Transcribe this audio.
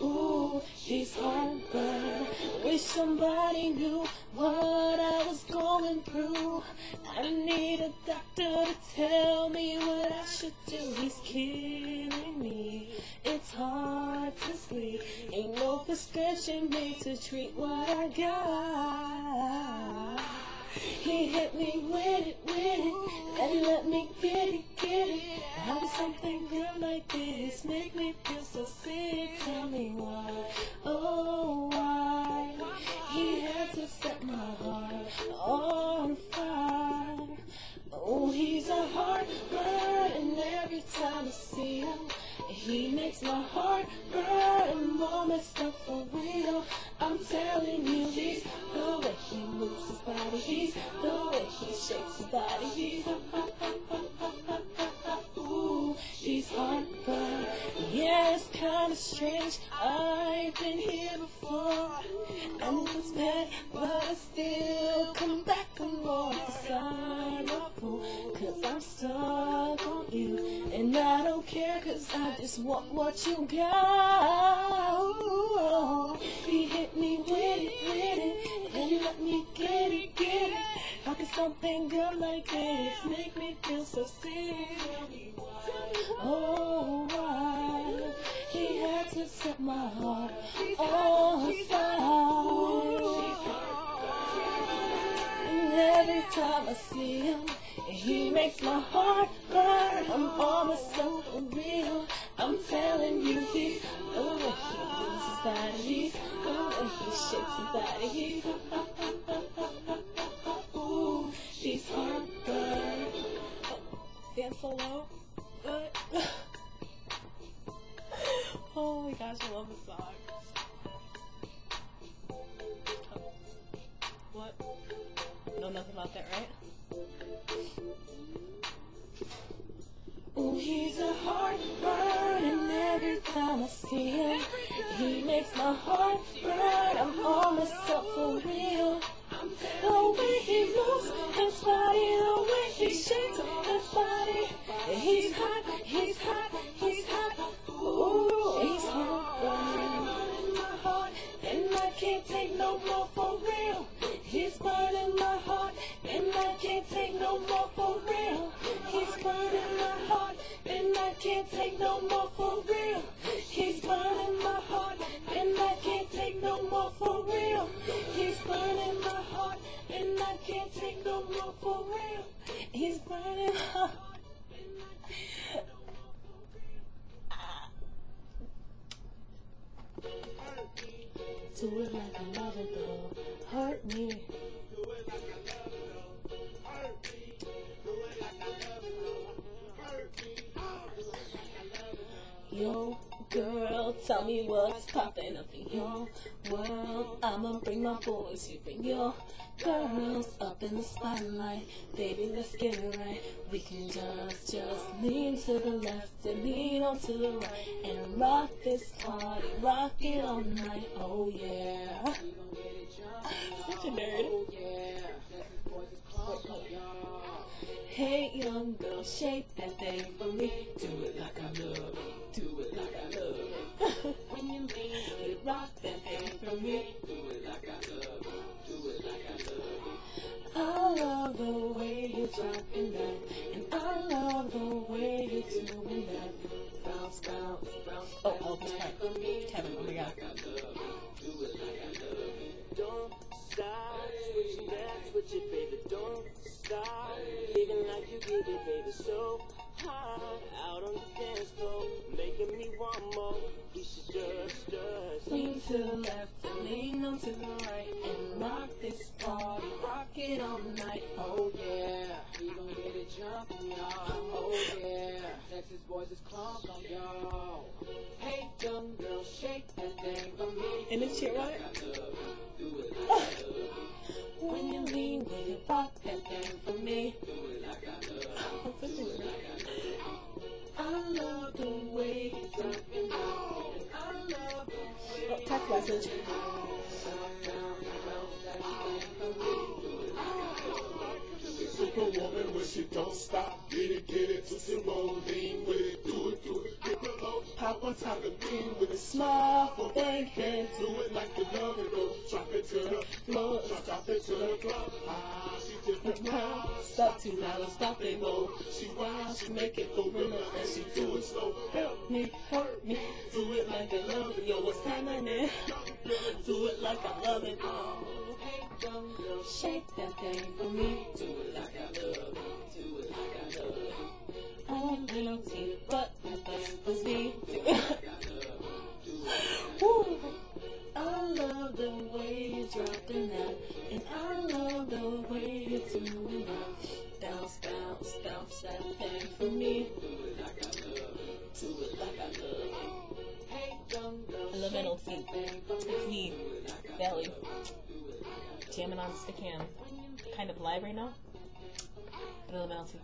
Ooh, she's heartburn. Wish somebody knew what I was going through. I need a doctor to tell me what I should do. He's killing me. It's hard to sleep. Ain't no prescription made to treat what I got. He hit me with it, and let me get it. How does something good like this make me feel so sick? Tell me why, oh why? He had to set my heart on fire. Oh, he's a heartburn, and every time I see him, he makes my heart burn and more messed up for real. I'm telling you, he's the way he moves his body, he's the way he shakes his body, he's ooh, she's heartburn. Yeah, it's kinda strange, I've been here before, and it's bad, but I still come back and more. Cause I'm a fool, cause I'm stuck on you, and I don't care cause I just want what you got. Ooh, he hit me with it, and let me get it. How can something good like this make me feel so sick? Oh, why? He had to set my heart on fire. And every time I see him, he makes my heart burn. I'm almost so real. I'm telling you, he's the way he moves his body, he's the way he shakes his body, he's ooh, she's heartburn. Dance so low. Oh my gosh, I love the songs. What? Know nothing about that, right? Oh, he's a heartburn, and every time I see him, he makes my heart burn. I'm almost up for real. The way he moves his body, the way he shakes his body. He's hot, he's hot, he's hot. Ooh, he's heartburn in my heart, and I can't take no more for real. He's burning my heart, and I can't take no more for real. He's burning my heart, and I can't take no more for real. He's burning my heart, and I can't take no more for real. He's burning my heart, and I can't take no more for real. He's burning my heart. Do it like I love it though. Hurt me. Yo, girl, tell me what's poppin' up in your world. I'ma bring my boys, you bring your girls up in the spotlight. Baby, let's get it right. We can just lean to the left and lean on to the right and rock this party, rock it all night. Oh yeah. Such a nerd. Hey, young girl, shake that thing for me. Do it like I love it. Do it like I love it. When you lean, rock that thing for me. Do it like I love it. Do it like I love it. I love the way you're dropping that, and I love the way you're doing that. Bounce, bounce, bounce. Oh, Kevin, oh my God. Do it like I love it. Don't stop, switch it, baby. Don't stop, living like you get it, baby. So hot out on the dance floor, making me want more. We should just lean to the left and lean on to the right and rock this party, rock it all night. Oh yeah, we gon' get it jumping, y'all. Oh yeah, Texas boys is crunk on y'all. Hey, young girl, shake that thing for me. And it's shit, right? When you lean, will you rock that thing for me? I love the way you talking about. I love the way. Text message. Superwoman when she don't stop, get it, twist it, roll, lean with it, do it, get below, pop on top of me with a smile for bang hand, do it like you love it, go, drop it to the floor, drop it to the ground, she just now, stop to now, stop it, go, she wild, she make it gorilla, and she do it slow, help me, hurt me, do it like I love it, yo, what's happening, do it like I love it, hey, young girl, shake that thing for me, do it like I love it, do it like I love it. I'm little teeth, but that's me. Do it like I love it. Woo! I love the way you drop the knot, and I love the way you do it now. Bounce, bounce, bounce that thing for me. Do it like I love it. Do it like I love it. Hey, young girl, Elemental teeth. It's me, Belly, jamming on stick hand. Kind of live right now. Elemental teeth.